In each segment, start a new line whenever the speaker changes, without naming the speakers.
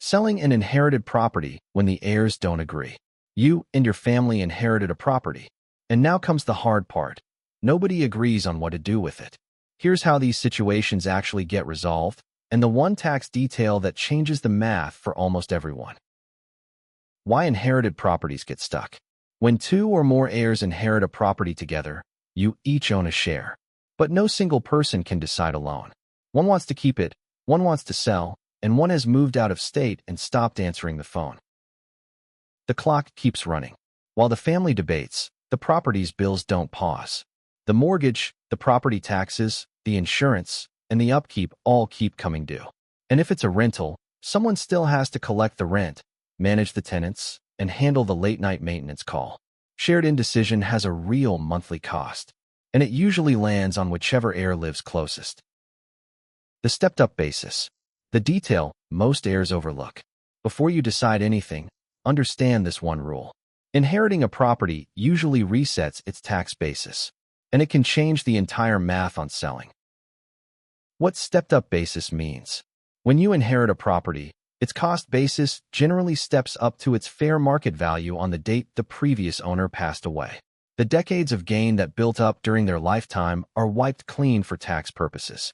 Selling an inherited property when the heirs don't agree. You and your family inherited a property. And now comes the hard part. Nobody agrees on what to do with it. Here's how these situations actually get resolved, and the one tax detail that changes the math for almost everyone. Why inherited properties get stuck. When two or more heirs inherit a property together, you each own a share. But no single person can decide alone. One wants to keep it, one wants to sell, and one has moved out of state and stopped answering the phone. The clock keeps running. While the family debates, the property's bills don't pause. The mortgage, the property taxes, the insurance, and the upkeep all keep coming due. And if it's a rental, someone still has to collect the rent, manage the tenants, and handle the late-night maintenance call. Shared indecision has a real monthly cost, and it usually lands on whichever heir lives closest. The stepped-up basis. The detail most heirs overlook. Before you decide anything, understand this one rule. Inheriting a property usually resets its tax basis, and it can change the entire math on selling. What stepped-up basis means. When you inherit a property, its cost basis generally steps up to its fair market value on the date the previous owner passed away. The decades of gain that built up during their lifetime are wiped clean for tax purposes.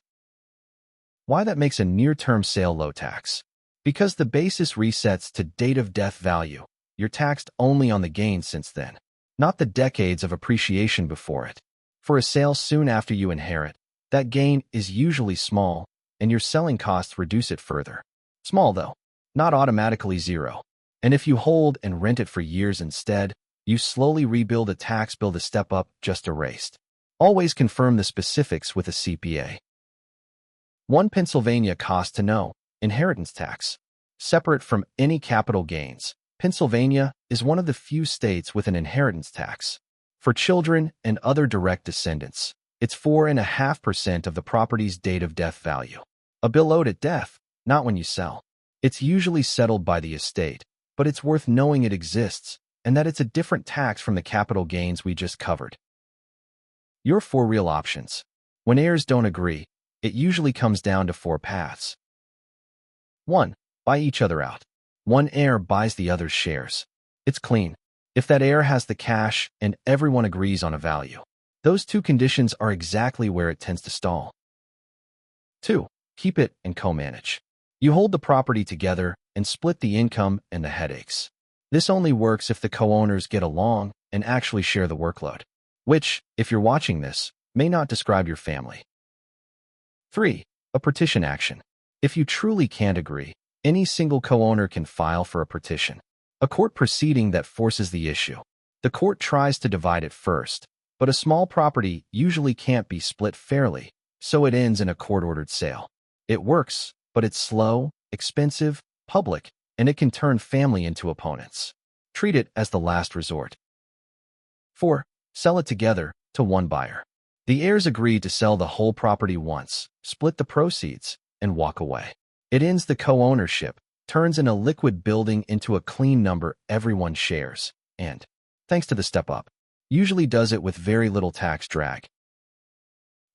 Why that makes a near-term sale low tax? Because the basis resets to date of death value. You're taxed only on the gain since then, not the decades of appreciation before it. For a sale soon after you inherit, that gain is usually small, and your selling costs reduce it further. Small though, not automatically zero. And if you hold and rent it for years instead, you slowly rebuild a tax bill the step-up just erased. Always confirm the specifics with a CPA. 1. Pennsylvania cost to know. Inheritance tax. Separate from any capital gains, Pennsylvania is one of the few states with an inheritance tax. For children and other direct descendants, it's 4.5% of the property's date of death value. A bill owed at death, not when you sell. It's usually settled by the estate, but it's worth knowing it exists and that it's a different tax from the capital gains we just covered. Your 4 real options. When heirs don't agree, it usually comes down to 4 paths. 1. Buy each other out. One heir buys the other's shares. It's clean. If that heir has the cash and everyone agrees on a value, those 2 conditions are exactly where it tends to stall. 2. Keep it and co-manage. You hold the property together and split the income and the headaches. This only works if the co-owners get along and actually share the workload, which, if you're watching this, may not describe your family. 3. A partition action. If you truly can't agree, any single co-owner can file for a partition, a court proceeding that forces the issue. The court tries to divide it first, but a small property usually can't be split fairly, so it ends in a court-ordered sale. It works, but it's slow, expensive, public, and it can turn family into opponents. Treat it as the last resort. 4. Sell it together to one buyer. The heirs agree to sell the whole property once, split the proceeds, and walk away. It ends the co-ownership, turns in a liquid building into a clean number everyone shares, and, thanks to the step-up, usually does it with very little tax drag.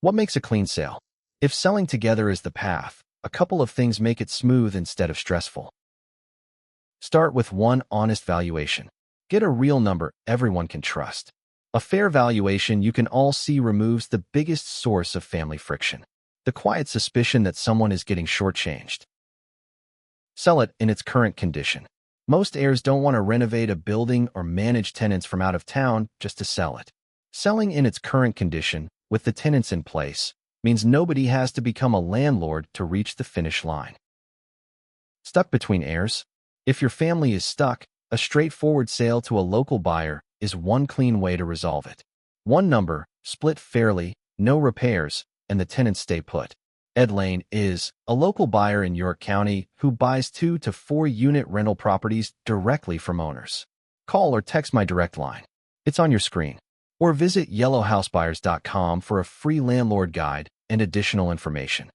What makes a clean sale? If selling together is the path, a couple of things make it smooth instead of stressful. Start with one honest valuation. Get a real number everyone can trust. A fair valuation you can all see removes the biggest source of family friction, the quiet suspicion that someone is getting shortchanged. Sell it in its current condition. Most heirs don't want to renovate a building or manage tenants from out of town just to sell it. Selling in its current condition, with the tenants in place, means nobody has to become a landlord to reach the finish line. Stuck between heirs? If your family is stuck, a straightforward sale to a local buyer is one clean way to resolve it. One number, split fairly, no repairs, and the tenants stay put. Ed Lane is a local buyer in York County who buys 2 to 4 unit rental properties directly from owners. Call or text my direct line. It's on your screen. Or visit yellowhousebuyers.com for a free landlord guide and additional information.